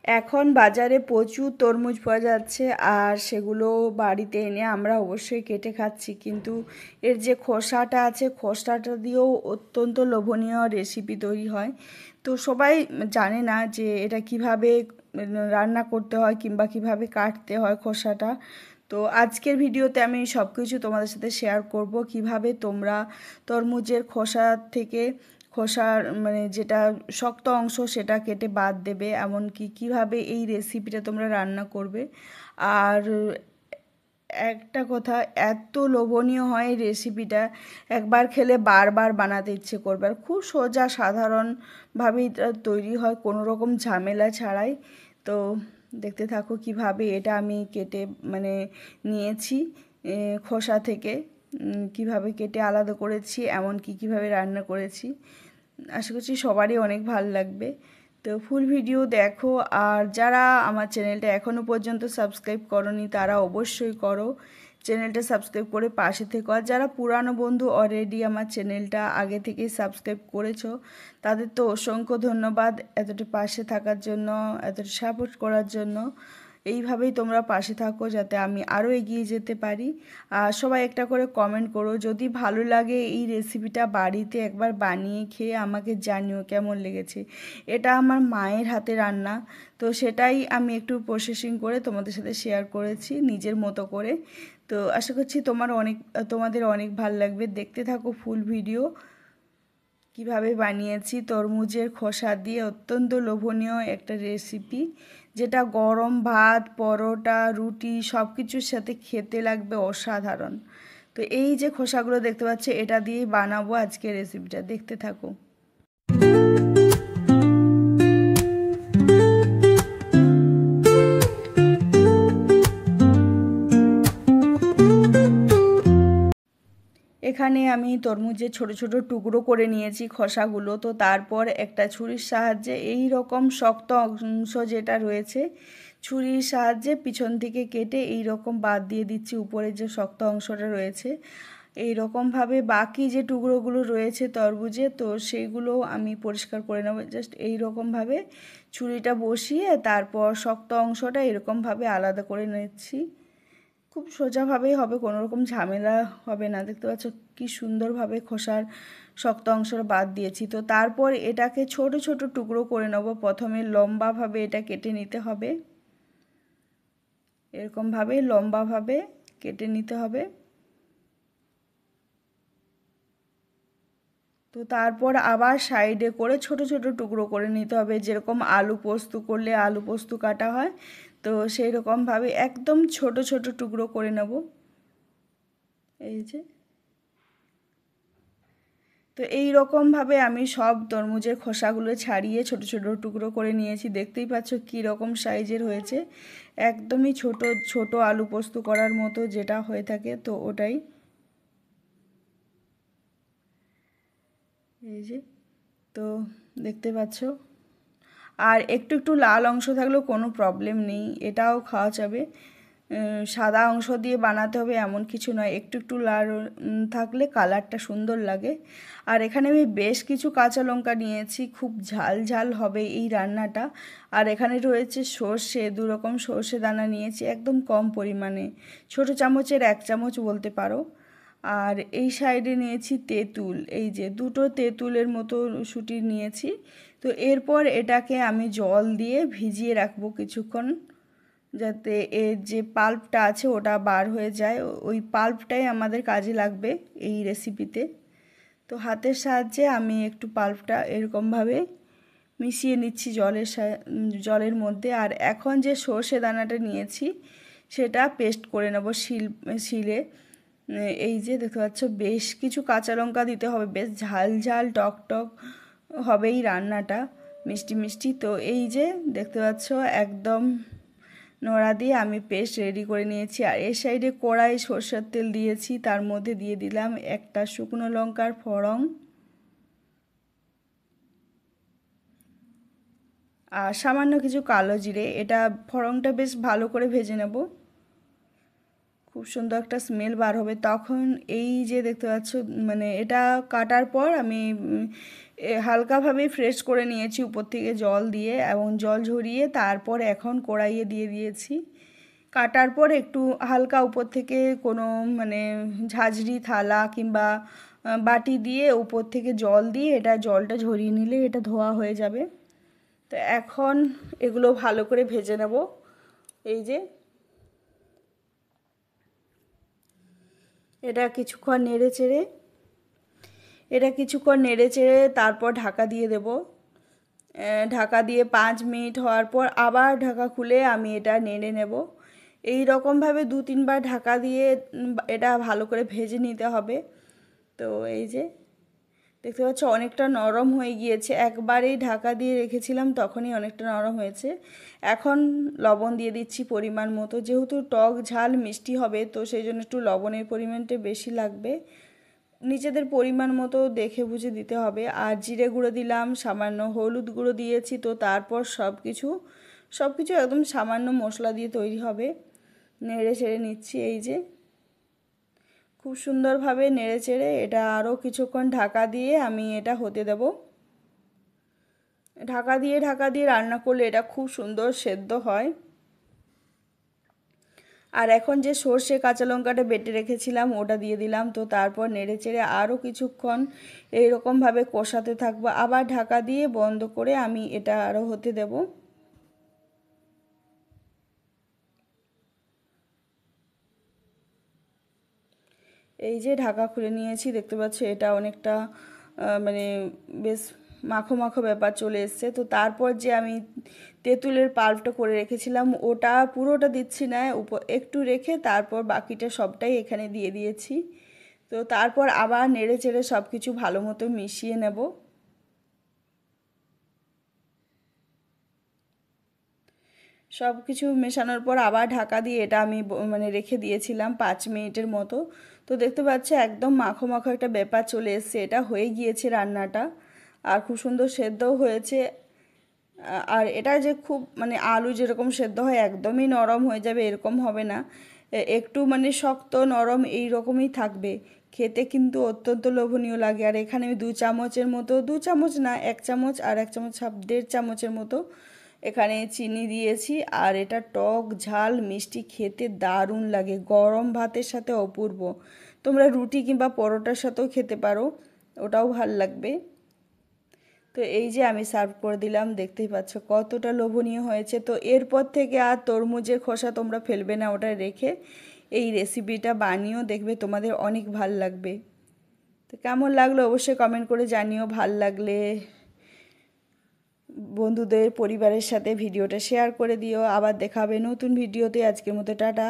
এখন বাজারে প্রচুর তরমুজ পাওয়া যাচ্ছে আর সেগুলো বাড়িতে এনে আমরা অবশ্যই কেটে খাচ্ছি, কিন্তু এর যে খোসাটা আছে খোসাটা দিয়েও অত্যন্ত লোভনীয় রেসিপি তৈরি হয়। তো সবাই জানে না যে এটা কিভাবে রান্না করতে হয় কিংবা কিভাবে কাটতে হয় খোসাটা। তো আজকের ভিডিওতে আমি সব কিছু তোমাদের সাথে শেয়ার করব, কিভাবে তোমরা তরমুজের খোসা থেকে খোসার যেটা শক্ত অংশ সেটা কেটে বাদ দেবে, এমনকি কিভাবে এই রেসিপিটা তোমরা রান্না করবে। আর একটা কথা, এত লোভনীয় হয় এই রেসিপিটা, একবার খেলে বারবার বানাতে ইচ্ছে করবে। আর খুব সোজা সাধারণভাবেই এটা তৈরি হয়, কোনো রকম ঝামেলা ছাড়াই। তো দেখতে থাকো কিভাবে এটা আমি কেটে নিয়েছি খোসা থেকে, কিভাবে কেটে আলাদা করেছি, এমনকি কিভাবে রান্না করেছি। আশা করছি সবারই অনেক ভালো লাগবে। তো ফুল ভিডিও দেখো। আর যারা আমার চ্যানেলটা এখনও পর্যন্ত সাবস্ক্রাইব করনি তারা অবশ্যই করো, চ্যানেলটা সাবস্ক্রাইব করে পাশে থেকো। আর যারা পুরানো বন্ধু অলরেডি আমার চ্যানেলটা আগে থেকেই সাবস্ক্রাইব করেছো তাদের তো অসংখ্য ধন্যবাদ এতটা পাশে থাকার জন্য, এতটা সাপোর্ট করার জন্য। এইভাবেই তোমরা পাশে থাকো যাতে আমি আরও এগিয়ে যেতে পারি। আর সবাই একটা করে কমেন্ট করো, যদি ভালো লাগে এই রেসিপিটা বাড়িতে একবার বানিয়ে খেয়ে আমাকে জানিও কেমন লেগেছে। এটা আমার মায়ের হাতে রান্না, তো সেটাই আমি একটু প্রসেসিং করে তোমাদের সাথে শেয়ার করেছি নিজের মতো করে। তো আশা করছি তোমাদের অনেক ভালো লাগবে। দেখতে থাকো ফুল ভিডিও কিভাবে বানিয়েছি তরমুজের খোসা দিয়ে অত্যন্ত লোভনীয় একটা রেসিপি, যেটা গরম ভাত, পরোটা, রুটি সব কিছুর সাথে খেতে লাগবে অসাধারণ। তো এই যে খোসাগুলো দেখতে পাচ্ছ এটা দিয়েই বানাবো আজকের রেসিপিটা, দেখতে থাকো। এখানে আমি তরমুজের ছোট ছোট টুকরো করে নিয়েছি খোসাগুলো। তো তারপর একটা ছুরির সাহায্যে এই রকম শক্ত অংশ যেটা রয়েছে ছুরির সাহায্যে পিছন থেকে কেটে এই রকম বাদ দিয়ে দিচ্ছি উপরে যে শক্ত অংশটা রয়েছে। এই রকমভাবে বাকি যে টুকরোগুলো রয়েছে তরমুজে, তো সেইগুলো আমি পরিষ্কার করে নেব। জাস্ট এই রকমভাবে ছুরিটা বসিয়ে তারপর শক্ত অংশটা এরকমভাবে আলাদা করে নিচ্ছি। খুব সোজাভাবেই হবে, কোনো রকম ঝামেলা হবে না। দেখতে পাচ্ছ কি সুন্দরভাবে খোসার শক্ত অংশটা বাদ দিয়েছি। তো তারপর এটাকে ছোট ছোট টুকরো করে নেব। প্রথমে লম্বাভাবে এটা কেটে নিতে হবে, এরকমভাবে লম্বাভাবে কেটে নিতে হবে। তো তারপর আবার সাইডে করে ছোট ছোট টুকরো করে নিতে হবে, যেরকম আলু পোস্ত করলে আলু পোস্ত কাটা হয়, তো সেই রকমভাবে একদম ছোট ছোট টুকরো করে নেব। এই যে, তো এই রকমভাবে আমি সব তরমুজের খোসাগুলো ছাড়িয়ে ছোট ছোট টুকরো করে নিয়েছি। দেখতেই পাচ্ছ কী রকম সাইজের হয়েছে, একদমই ছোট ছোট আলু পোস্ত করার মতো যেটা হয়ে থাকে, তো ওটাই। এই যে, তো দেখতে পাচ্ছ। আর একটু একটু লাল অংশ থাকলেও কোনো প্রবলেম নেই, এটাও খাওয়া যাবে। সাদা অংশ দিয়ে বানাতে হবে এমন কিছু নয়, একটু একটু লাল থাকলে কালারটা সুন্দর লাগে। আর এখানে আমি বেশ কিছু কাঁচা লঙ্কা নিয়েছি, খুব ঝাল ঝাল হবে এই রান্নাটা। আর এখানে রয়েছে সর্ষে, দু রকম সর্ষে দানা নিয়েছি একদম কম পরিমাণে, ছোট চামচের 1 চামচ বলতে পারো। আর এই সাইডে নিয়েছি তেঁতুল, এই যে দুটো তেঁতুলের মতো শুঁটি নিয়েছি। তো এরপর এটাকে আমি জল দিয়ে ভিজিয়ে রাখবো কিছুক্ষণ, যাতে এর যে পাল্পটা আছে ওটা বার হয়ে যায়। ওই পাল্পটাই আমাদের কাজে লাগবে এই রেসিপিতে। তো হাতের সাহায্যে আমি একটু পাল্পটা এরকমভাবে মিশিয়ে নিচ্ছি জলের মধ্যে। আর এখন যে সর্ষে দানাটা নিয়েছি সেটা পেস্ট করে নেব শিলে। এই যে দেখতে পাচ্ছ বেশ কিছু কাঁচা লঙ্কা দিতে হবে, বেশ ঝাল ঝাল টক টক হবে এই রান্নাটা, মিষ্টি মিষ্টি। তো এই যে দেখতে পাচ্ছ একদম নোড়া দিয়ে আমি পেস্ট রেডি করে নিয়েছি। আর এর সাইডে কড়াই সরষের তেল দিয়েছি, তার মধ্যে দিয়ে দিলাম একটা শুকনো লঙ্কার ফোড়ন আর সামান্য কিছু কালো জিরে। এটা ফোড়নটা বেশ ভালো করে ভেজে নেব, খুব সুন্দর একটা স্মেল বার হবে তখন। এই যে দেখতে পাচ্ছ এটা কাটার পর আমি হালকাভাবে ফ্রেশ করে নিয়েছি উপর থেকে জল দিয়ে এবং জল ঝরিয়ে তারপর এখন কড়াইয়ে দিয়ে দিয়েছি। কাটার পর একটু হালকা উপর থেকে কোনো মানে ঝাঁঝরি থালা কিংবা বাটি দিয়ে উপর থেকে জল দিয়ে এটা জলটা ঝরিয়ে নিলে এটা ধোয়া হয়ে যাবে। তো এখন এগুলো ভালো করে ভেজে নেব। এই যে এটা কিছুক্ষণ নেড়ে চেড়ে তারপর ঢাকা দিয়ে দেব। ঢাকা দিয়ে 5 মিনিট হওয়ার পর আবার ঢাকা খুলে আমি এটা নেড়ে নেব। এই রকমভাবে 2-3 বার ঢাকা দিয়ে এটা ভালো করে ভেজে নিতে হবে। তো এই যে দেখতে পাচ্ছ অনেকটা নরম হয়ে গিয়েছে, একবারেই ঢাকা দিয়ে রেখেছিলাম তখনই অনেকটা নরম হয়েছে। এখন লবণ দিয়ে দিচ্ছি পরিমাণ মতো, যেহেতু টক ঝাল মিষ্টি হবে তো সেই জন্য একটু লবণের পরিমাণটা বেশি লাগবে, নিজেদের পরিমাণ মতো দেখে বুঝে দিতে হবে। আর জিরে গুঁড়ো দিলাম, সামান্য হলুদ গুঁড়ো দিয়েছি। তো তারপর সব কিছু একদম সামান্য মশলা দিয়ে তৈরি হবে। নেড়ে ছেড়ে নিচ্ছি। এই যে খুব সুন্দরভাবে নেড়ে চেড়ে এটা আরও কিছুক্ষণ ঢাকা দিয়ে আমি এটা হতে দেব। ঢাকা দিয়ে রান্না করলে এটা খুব সুন্দর সেদ্ধ হয়। আর এখন যে সর্ষে কাঁচা লঙ্কাটা বেটে রেখেছিলাম ওটা দিয়ে দিলাম। তো তারপর নেড়ে চেড়ে আরও কিছুক্ষণ এইরকমভাবে কষাতে থাকবো। আবার ঢাকা দিয়ে বন্ধ করে আমি এটা আরও হতে দেব। এই যে ঢাকা খুলে নিয়েছি, দেখতে পাচ্ছি এটা অনেকটা মানে বেশ মাখো মাখো ব্যাপার চলে এসছে। তো তারপর যে আমি তেঁতুলের পাল্পটা করে রেখেছিলাম ওটা পুরোটা দিচ্ছি না, একটু রেখে তারপর বাকিটা সবটাই এখানে দিয়ে দিয়েছি। তো তারপর আবার নেড়ে চেড়ে সব কিছু ভালো মতো মিশিয়ে নেব। সব কিছু মেশানোর পর আবার ঢাকা দিয়ে এটা আমি মানে রেখে দিয়েছিলাম 5 মিনিটের মতো। তো দেখতে পাচ্ছি একদম মাখো মাখো একটা ব্যাপার চলে এসছে, এটা হয়ে গিয়েছে রান্নাটা আর খুব সুন্দর সেদ্ধও হয়েছে। আর এটা যে খুব মানে আলু যেরকম সেদ্ধ হয় একদমই নরম হয়ে যাবে এরকম হবে না, একটু মানে শক্ত নরম এই রকমই থাকবে। খেতে কিন্তু অত্যন্ত লোভনীয় লাগে। আর এখানে আমি 2 চামচের মতো, 2 চামচ না 1 চামচ আর 1 চামচ 1.5 চামচের মতো এখানে চিনি দিয়েছি। আর এটা টক ঝাল মিষ্টি খেতে দারুণ লাগে, গরম ভাতের সাথে অপূর্ব। তোমরা রুটি কিংবা পরোটার সাথেও খেতে পারো, ওটাও ভাল লাগবে। তো এই যে আমি সার্ভ করে দিলাম, দেখতেই পাচ্ছ কতটা লোভনীয় হয়েছে। তো এরপর থেকে আর তরমুজের খোসা তোমরা ফেলবে না, ওটা রেখে এই রেসিপিটা বানিয়েও দেখবে তোমাদের অনেক ভাল লাগবে। তো কেমন লাগলো অবশ্যই কমেন্ট করে জানিও। ভাল লাগলে বন্ধুদের পরিবারের সাথে ভিডিওটা শেয়ার করে দিও। আবার দেখা হবে নতুন ভিডিওতে। আজকের মতো টাটা।